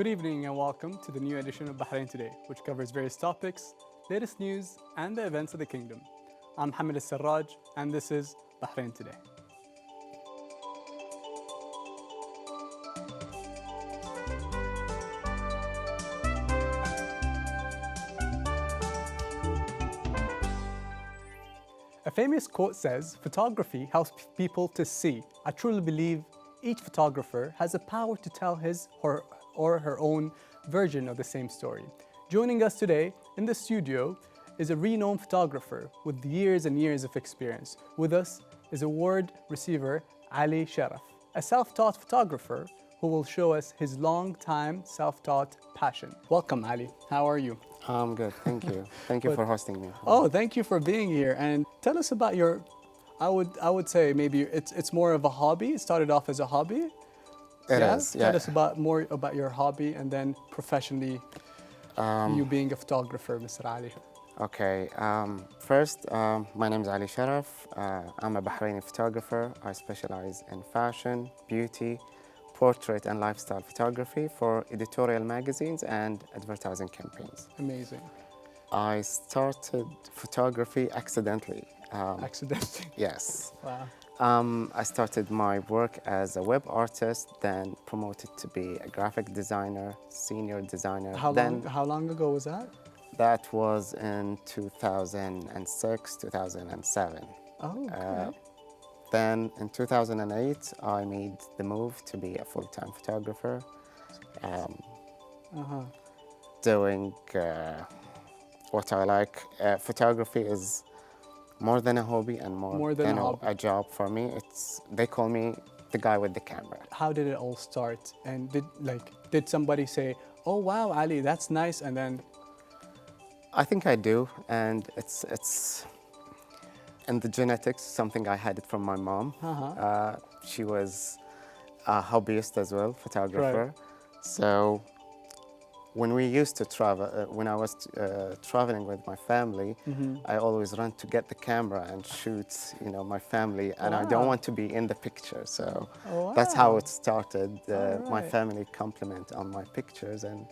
Good evening and welcome to the new edition of Bahrain Today, which covers various topics, latest news, and the events of the kingdom. I'm Hamid Al-Sarraj, and this is Bahrain Today. A famous quote says, "Photography helps people to see." I truly believe each photographer has the power to tell his or her own version of the same story. Joining us today in the studio is a renowned photographer with years and years of experience. With us is award receiver Ali Sharaf, a self-taught photographer who will show us his long-time self-taught passion. Welcome, Ali. How are you? I'm good, thank you. Thank you for hosting me. Oh, thank you for being here. And tell us about your, I would say maybe it's more of a hobby. It started off as a hobby. It is, yeah. Tell us more about your hobby and then professionally, you being a photographer, Mr. Ali. Okay, first, my name is Ali Sharaf. I'm a Bahraini photographer. I specialize in fashion, beauty, portrait and lifestyle photography for editorial magazines and advertising campaigns. Amazing. I started photography accidentally. Accidentally. Yes. Wow. I started my work as a web artist, then promoted to be a graphic designer, senior designer. How long ago was that? That was in 2006, 2007. Oh, okay. Then in 2008, I made the move to be a full-time photographer, doing what I like. Photography is more than a hobby and more than a job for me. They call me the guy with the camera. How did it all start? And did somebody say, "Oh wow, Ali, that's nice," and then? I think I do, and it's in the genetics, something I had it from my mom. She was a hobbyist as well, photographer. Right. So when we used to travel, when I was traveling with my family, I always run to get the camera and shoot, my family, and I don't want to be in the picture. So that's how it started. My family compliment on my pictures, and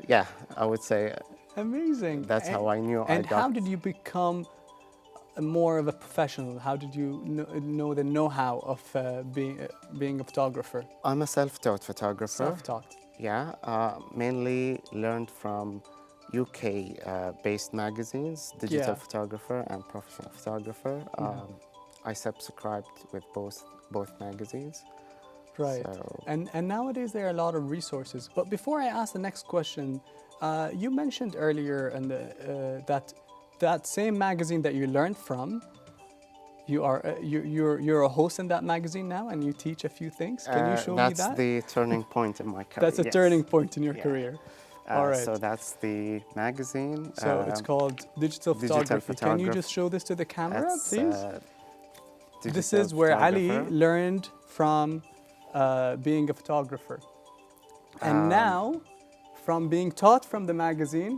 yeah, I would say. Amazing. That's how I knew. And how did you become more of a professional? How did you know the know-how of being a photographer? I'm a self-taught photographer. Self-taught. Yeah, mainly learned from UK-based magazines, digital photographer and professional photographer. I subscribed with both magazines. Right. So. And nowadays there are a lot of resources. But before I ask the next question, you mentioned earlier that same magazine that you learned from, you're a host in that magazine now, and you teach a few things. Can you show me that? That's the turning point in my career. That's a turning point in your career. All right. So that's the magazine. So it's called Digital Photography. Can you just show this to the camera, please? This is where Ali learned from being a photographer. And now, from being taught from the magazine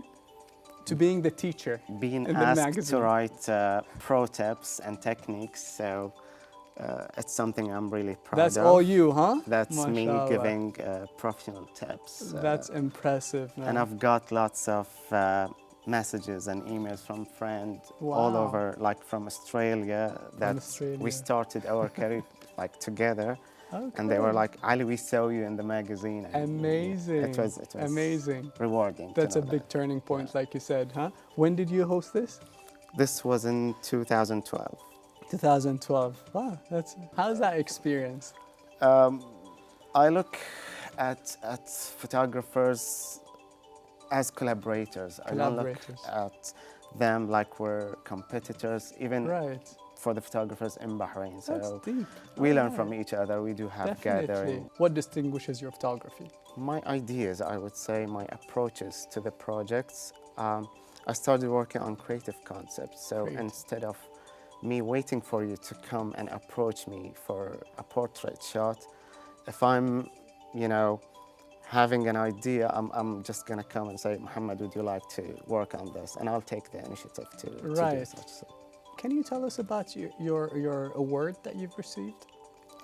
to being the teacher being in asked the magazine. to write pro tips and techniques, so it's something I'm really proud of. That's all you, huh? That's Mashallah. me giving professional tips. That's impressive, man. And I've got lots of messages and emails from friends all over, like from Australia, we started our career together. Okay. And they were like, "Ali, we saw you in the magazine." And amazing. It was amazing. Rewarding. That's a big turning point, like you said, huh? When did you host this? This was in 2012. 2012. Wow, how's that experience? I look at photographers as collaborators. I don't look at them like we're competitors, even for the photographers in Bahrain. So we learn from each other. We do have gathering. What distinguishes your photography? My ideas, I would say, my approaches to the projects. I started working on creative concepts. So instead of me waiting for you to come and approach me for a portrait shot, if I'm, having an idea, I'm just gonna come and say, "Muhammad, would you like to work on this?" And I'll take the initiative to do such. Can you tell us about your award that you've received?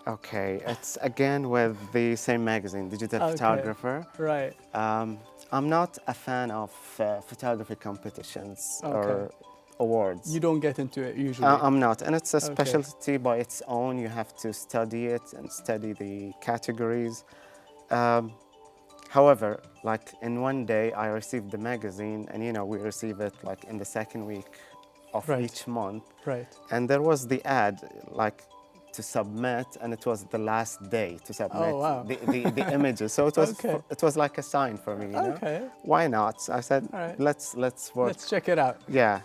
Okay, it's again with the same magazine, Digital Okay, Photographer. right. I'm not a fan of photography competitions Okay. or awards. You don't get into it usually. I'm not, and it's a Okay. specialty by its own. You have to study it and study the categories. Um, However, like in one day, I received the magazine, and we receive it like in the second week of Right. each month. Right. And there was the ad like to submit, and it was the last day to submit Oh wow. the images. So Okay. it was like a sign for me. Okay. Why not? I said, All right. let's work. Let's check it out. Yeah,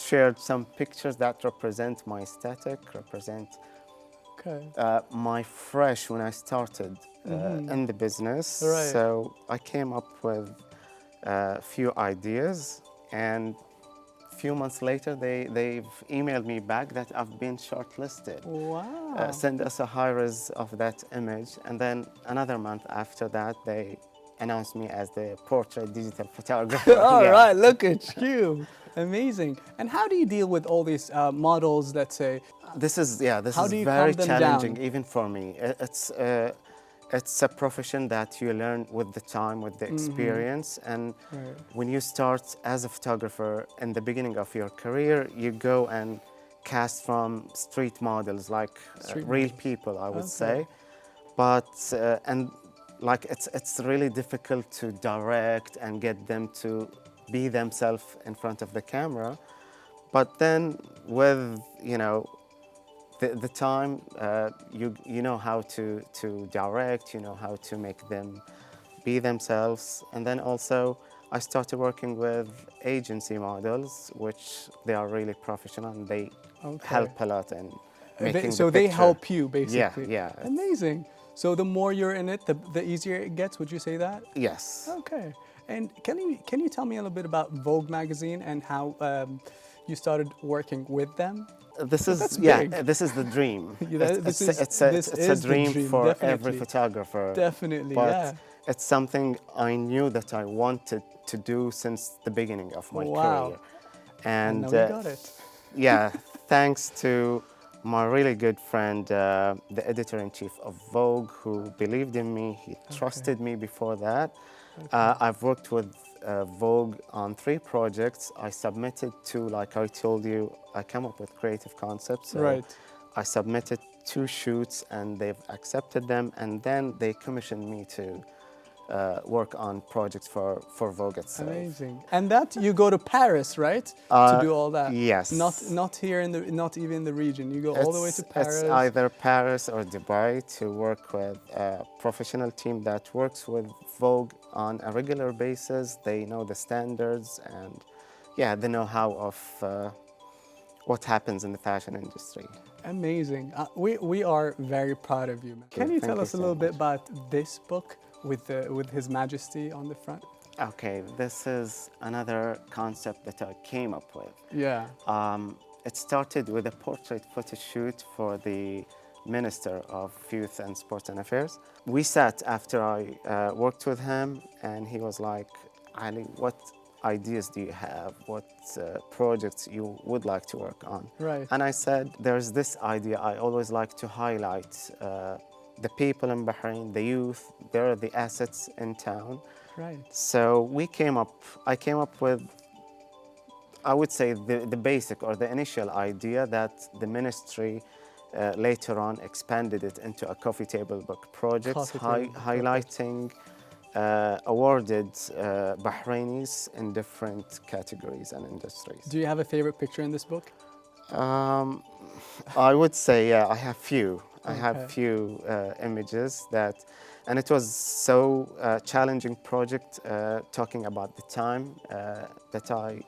shared some pictures that represent my aesthetic, represent Okay. my fresh when I started in the business. Right. So I came up with a few ideas, and a few months later, they've emailed me back that I've been shortlisted. Wow. Send us a high res of that image, and then another month after that, they announced me as the portrait digital photographer. All Yeah. right. Look at you. Amazing. And how do you deal with all these models that say, This is How do you very calm them challenging down? even for me. It's a profession that you learn with the time, with the experience, and Right. when you start as a photographer in the beginning of your career, you go and cast from street models, like Street real models. people, I would Okay. say. But and like it's really difficult to direct and get them to be themselves in front of the camera. But then with the time, you know how to direct, you know how to make them be themselves, and then also I started working with agency models, which they are really professional and they Okay. help a lot in making So the they picture. help you Yeah, basically. yeah. Amazing. So the more you're in it, the easier it gets. Would you say that? Yes. Okay. And can you tell me a little bit about Vogue magazine and how you started working with them? This That's is yeah. big. This is the dream. This is It's a the dream dream. for every Definitely. photographer. Definitely. But Yeah. it's something I knew that I wanted to do since the beginning of my Wow. career. And And now you got it. yeah, thanks to my really good friend, the editor-in-chief of Vogue, who believed in me. He trusted me before that. I've worked with Vogue on 3 projects. I submitted 2, like I told you. I came up with creative concepts. So Right. I submitted 2 shoots, and they've accepted them. And then they commissioned me to work on projects for Vogue itself. Amazing. And that you go to Paris, right? To do all that. Yes. Not here in the not even in the region. You go all the way to Paris. It's either Paris or Dubai to work with a professional team that works with Vogue on a regular basis. They know the standards and, yeah, the know-how of what happens in the fashion industry. Amazing. We are very proud of you, man. Can you Thank tell you us a so little bit much. about this book with His Majesty on the front? Okay, this is another concept that I came up with. Yeah. It started with a portrait photo shoot for the Minister of Youth and Sports and Affairs. We sat after I worked with him, and he was like, Ali, what ideas do you have? What projects you would like to work on? Right. And I said, there's this idea. I always like to highlight the people in Bahrain, the youth, they're the assets in town. Right. So I came up with, I would say, the basic or the initial idea that the ministry later on expanded it into a coffee table book project, Coffee table book, highlighting awarded Bahrainis in different categories and industries. Do you have a favorite picture in this book? I would say, yeah, I have few. I have Okay. few images that, and it was so challenging project talking about the time that I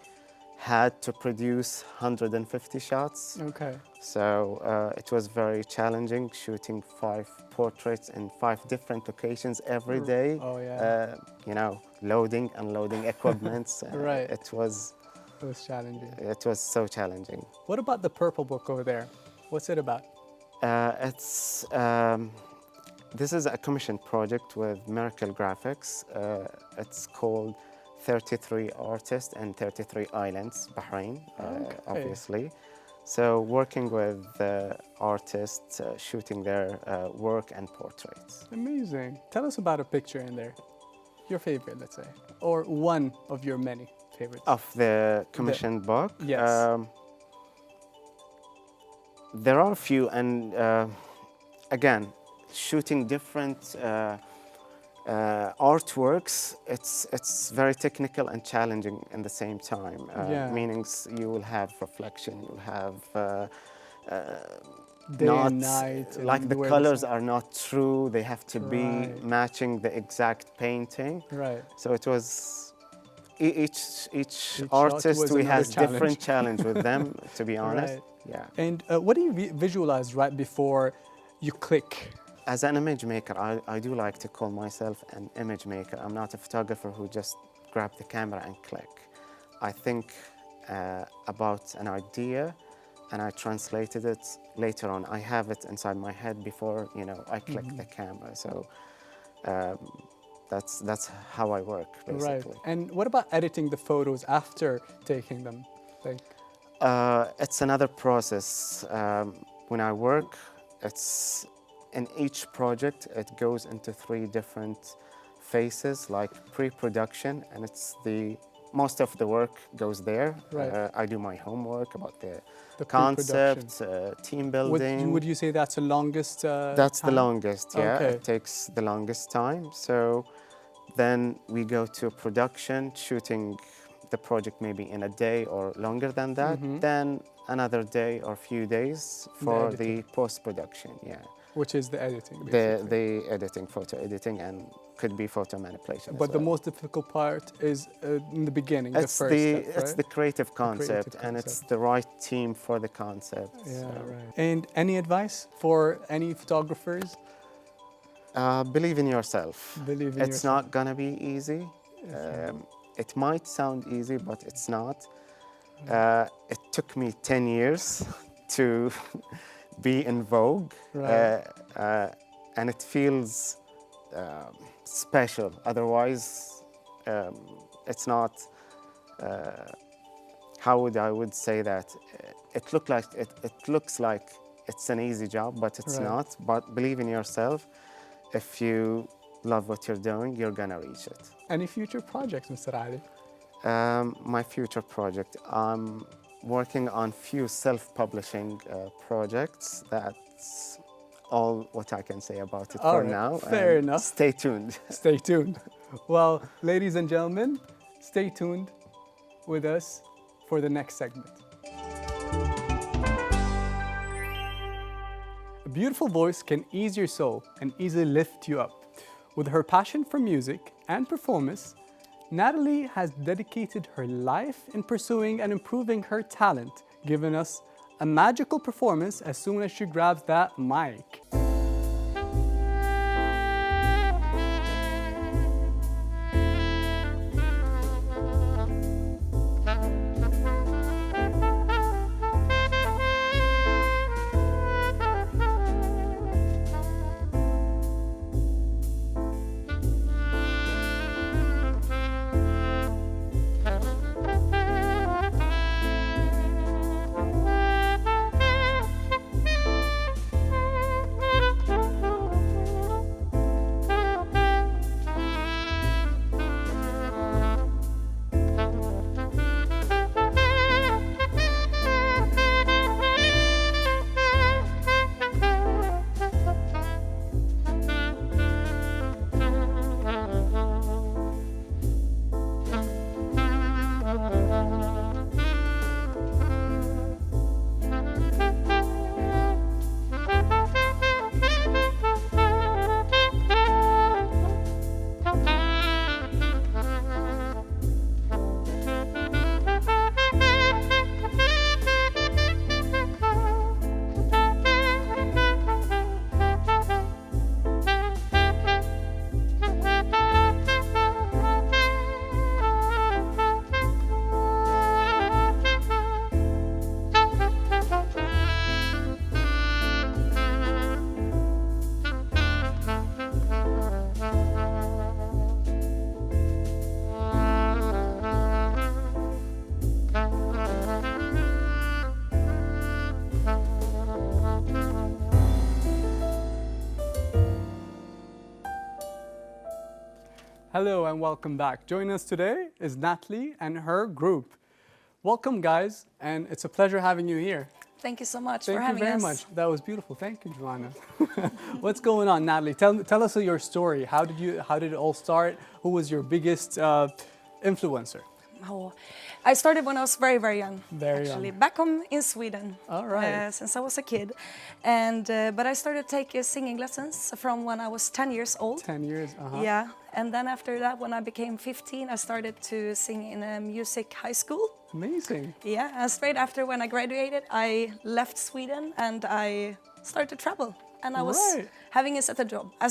had to produce 150 shots. Okay. So it was very challenging shooting 5 portraits in 5 different locations every day. Oh, yeah. Loading, unloading equipment. Right. It was challenging. so challenging. What about the purple book over there? What's it about? This is a commissioned project with Miracle Graphics. It's called 33 Artists and 33 Islands, Bahrain, Okay. obviously. So working with artists, shooting their work and portraits. Amazing. Tell us about a picture in there. Your favorite, let's say, or one of your many favorites. Of the commissioned book? Yes. There are a few, and again, shooting different artworks, it's very technical and challenging in the same time. Yeah. Meanings you will have reflection, you'll have Day not and night. like and the where colors sun- are not true. They have to be Right. matching the exact painting. Right. So it was each shot artist was we another has different challenge. challenge with them. To be honest, Right. yeah. And what do you visualize right before you click? As an image maker, I do like to call myself an image maker. I'm not a photographer who just grab the camera and click. I think about an idea and I translated it later on. I have it inside my head before, I click the camera. So that's how I work, basically. Right. And what about editing the photos after taking them? Like, It's another process. When I work, it's in each project, it goes into 3 different phases, like pre-production, and it's most of the work goes there. Right. I do my homework about the pre-production. concept, team building. Would you say that's the longest That's the time? longest, yeah. Okay. It takes the longest time. So then we go to production, shooting the project maybe in a day or longer than that. Then another day or few days for the post-production, yeah. Which is the editing, basically. The editing, photo editing, and could be photo manipulation. But as the well. most difficult part is in the beginning, the It's first the step, it's right? the creative concept, and it's concept. the right team for the concept. Yeah, so. right. And any advice for any photographers? Believe in yourself. Believe in It's yourself. not gonna be easy. It might sound easy, but it's not. It took me 10 years to be in vogue, Right. and it feels special. Otherwise, it's not. How would say that? It looks like it's an easy job, but it's Right. not. But believe in yourself. If you love what you're doing, you're gonna reach it. Any future projects, Mr. Ali? My future project, I'm working on few self-publishing projects. That's all what I can say about it All for right, now. fair enough. Stay tuned. Stay tuned. Well, ladies and gentlemen, stay tuned with us for the next segment. A beautiful voice can ease your soul and easily lift you up. With her passion for music and performance, Natalie has dedicated her life in pursuing and improving her talent, giving us a magical performance as soon as she grabs that mic. Hello and welcome back. Joining us today is Natalie and her group. Welcome, guys, and it's a pleasure having you here. Thank you so much for Thank having us. you very much. That was beautiful. Thank you, Joanna. What's going on, Natalie? Tell us your story. How did it all start? Who was your biggest influencer? Oh, I started when I was very, very young. Very young. Back home in Sweden. All right. Since I was a kid, and but I started taking singing lessons from when I was 10 years old. 10 years. Yeah, and then after that, when I became 15, I started to sing in a music high school. Amazing. Yeah, and straight after when I graduated, I left Sweden and I started to travel. And I was having it as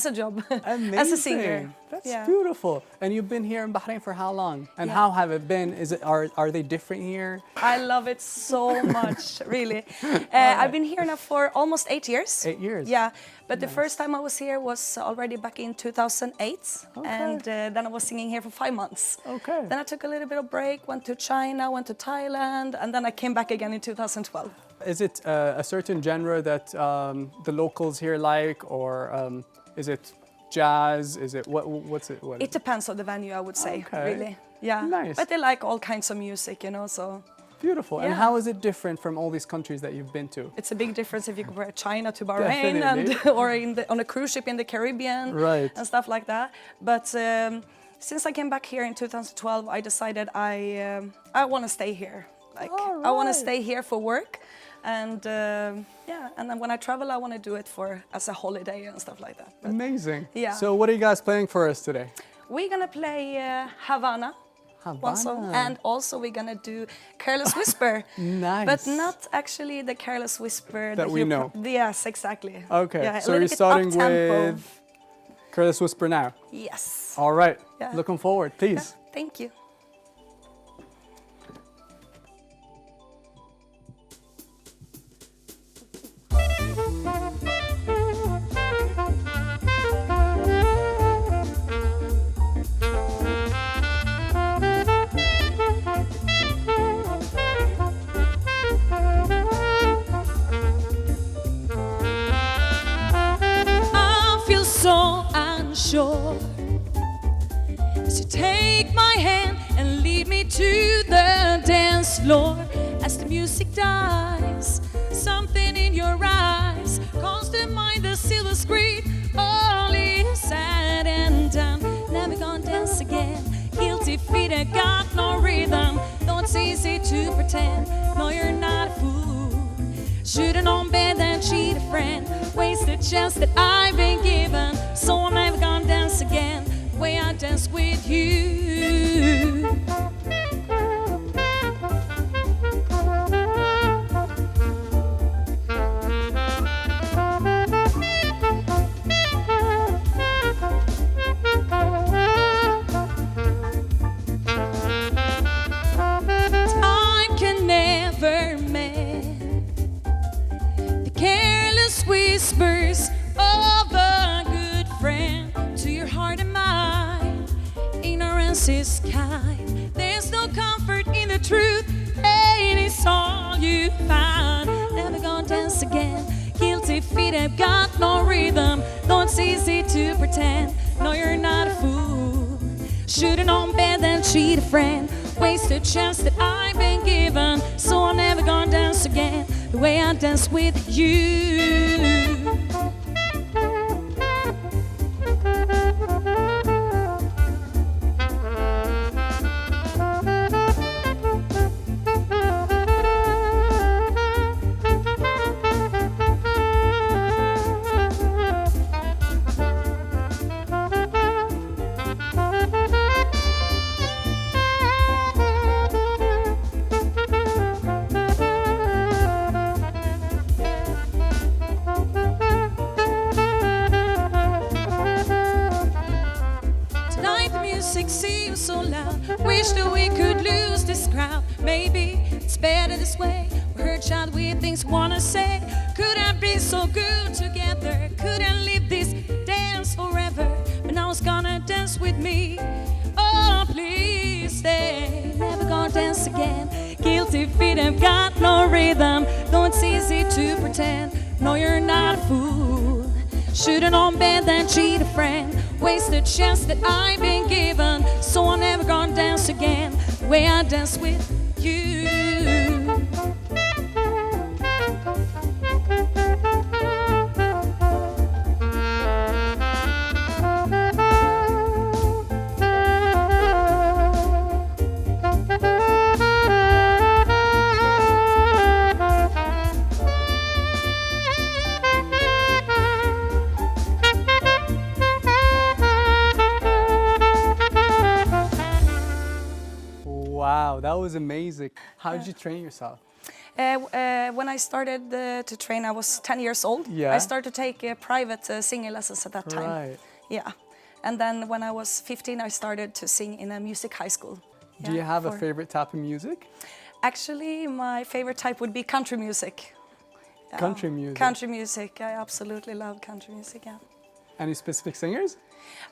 a job, Amazing. as a singer. That's beautiful. And you've been here in Bahrain for how long? And how have it been? Are they different here? I love it so much, really. I've been here now for almost 8 years. 8 years. Yeah, but the first time I was here was already back in 2008, and then I was singing here for 5 months. Okay. Then I took a little bit of break, went to China, went to Thailand, and then I came back again in 2012. Is it a certain genre that the locals here like, or is it jazz? Is it what's it? What? It depends on the venue, I would say, Okay. really. Yeah. Nice. But they like all kinds of music, you know, so. Beautiful. And Yeah. how is it different from all these countries that you've been to? It's a big difference if you compare China to Bahrain and or on a cruise ship in the Caribbean and stuff like that. But since I came back here in 2012, I decided I want to stay here. Like I want to stay here for work, and and then when I travel, I want to do it as a holiday and stuff like that. But amazing. Yeah. So what are you guys playing for us today? we're gonna play Havana. One song, and also we're gonna do Careless Whisper. Nice. But not actually the Careless Whisper that we know. Yes, exactly. Okay, yeah, so you're starting up-tempo. with Careless Whisper now? Yes. All right, Yeah. looking forward, please. Yeah, thank you. So unsure as you take my hand and lead me to the dance floor. As the music dies, something in your eyes calls to mind the silver screen. All is said and done, never gonna dance again. Guilty feet have got no rhythm, though it's easy to pretend. No, you're not a fool. Should've known better than cheat a friend. Wasted chance that I've been given, so I'm never gonna dance again the way I dance with you. Time can never mend the careless whispers of a good friend to your heart and mind. Ignorance is kind. There's no comfort in the truth, and it's all you find. Never gonna dance again. Guilty feet have got no rhythm, though it's easy to pretend. No, you're not a fool. Should've known better than cheat a friend. Wasted chance that I've been given, so I'm never gonna dance again the way I dance with you. Tonight the music seems so loud. Wish that we could lose this crowd. Maybe it's better this way. We heard child weird things wanna say. Could I be so good together? Could I live this dance forever? But now it's gonna dance with me. Oh, please stay. Never gonna dance again. Guilty feet have got no rhythm, though it's easy to pretend. No, you're not a fool. Should've known better than cheat a friend. waste the chance that I've been given. So I'm never gonna dance again the way I dance with you. Wow, that was amazing. How did you train yourself? When I started to train, I was 10 years old. Yeah. I started to take private singing lessons at that time. Right. Yeah. And then when I was 15, I started to sing in a music high school. Do you have a favorite type of music? Actually, my favorite type would be country music. Country music? Country music. I absolutely love country music, yeah. Any specific singers?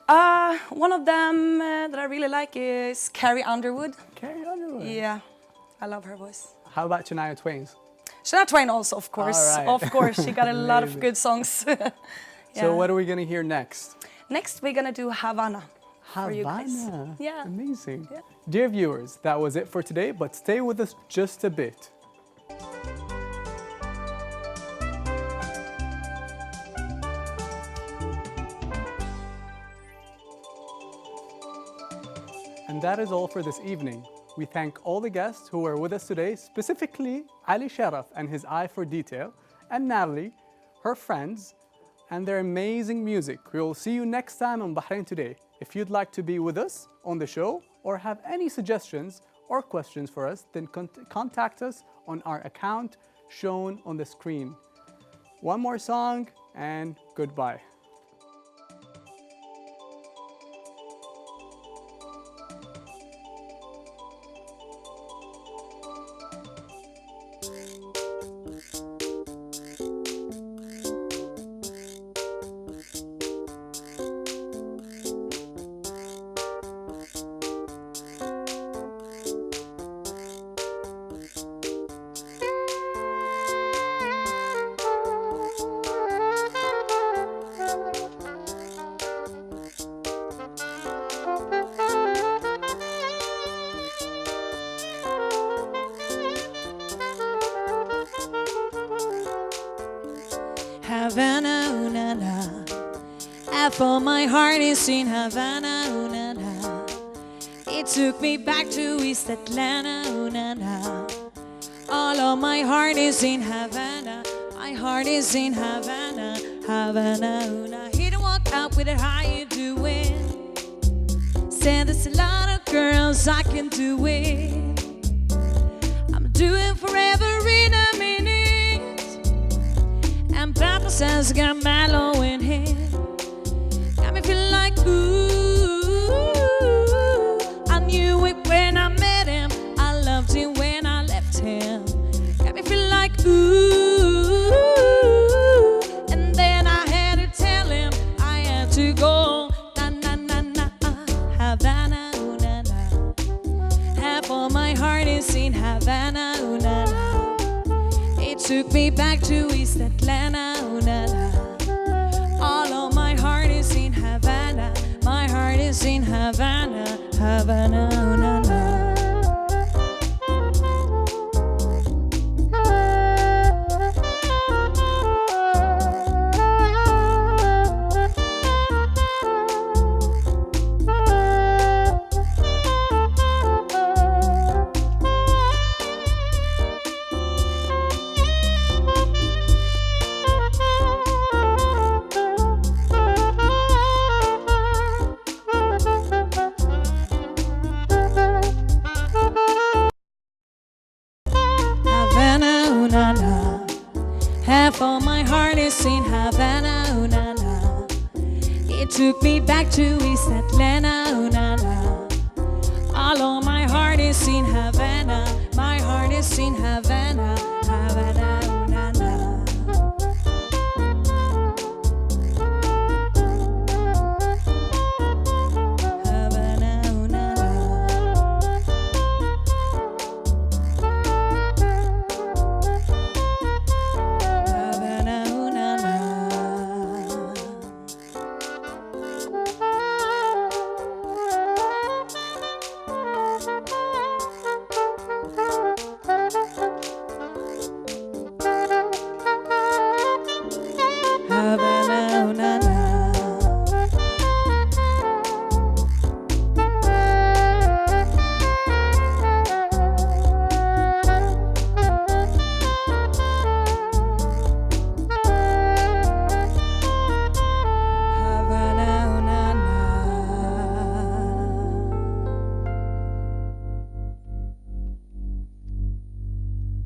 One of them that I really like is Carrie Underwood. Carrie Underwood? Yeah, I love her voice. How about Shania Twain? Shania Twain also, of course. All right. Of course, she got a lot of good songs. Yeah. So what are we going to hear next? Next, we're going to do Havana. For you guys. Havana? Yeah. Amazing. Yeah. Dear viewers, that was it for today, but stay with us just a bit. And that is all for this evening. We thank all the guests who were with us today, specifically Ali Sharaf and his eye for detail, and Natalie, her friends, and their amazing music. We will see you next time on Bahrain Today. If you'd like to be with us on the show or have any suggestions or questions for us, then contact us on our account shown on the screen. One more song and goodbye. Havana, ooh, na, na. Half of my heart is in Havana, ooh, na, na. It took me back to East Atlanta, ooh, na, na. All of my heart is in Havana. My heart is in Havana, Havana, ooh, na. He don't walk out with it, how you doing? Said there's a lot of girls I can do it. I'm doing forever in a minute. And Papa says got mellow in him. Got me feeling like ooh. I knew it when I met him. I loved him when I left him. Got me feeling like ooh. And then I had to tell him I had to go. Na na na na, Havana, ooh, na na. Half of my heart is in Havana, ooh, na na. It took me back to East Atlanta, ooh, na, na. All of my heart is in Havana. My heart is in Havana, Havana, ooh, na, na. Half of my heart is in Havana, ooh, na, na. It took me back to East Atlanta, ooh, na, na. All of my heart is in Havana. My heart is in Havana, Havana.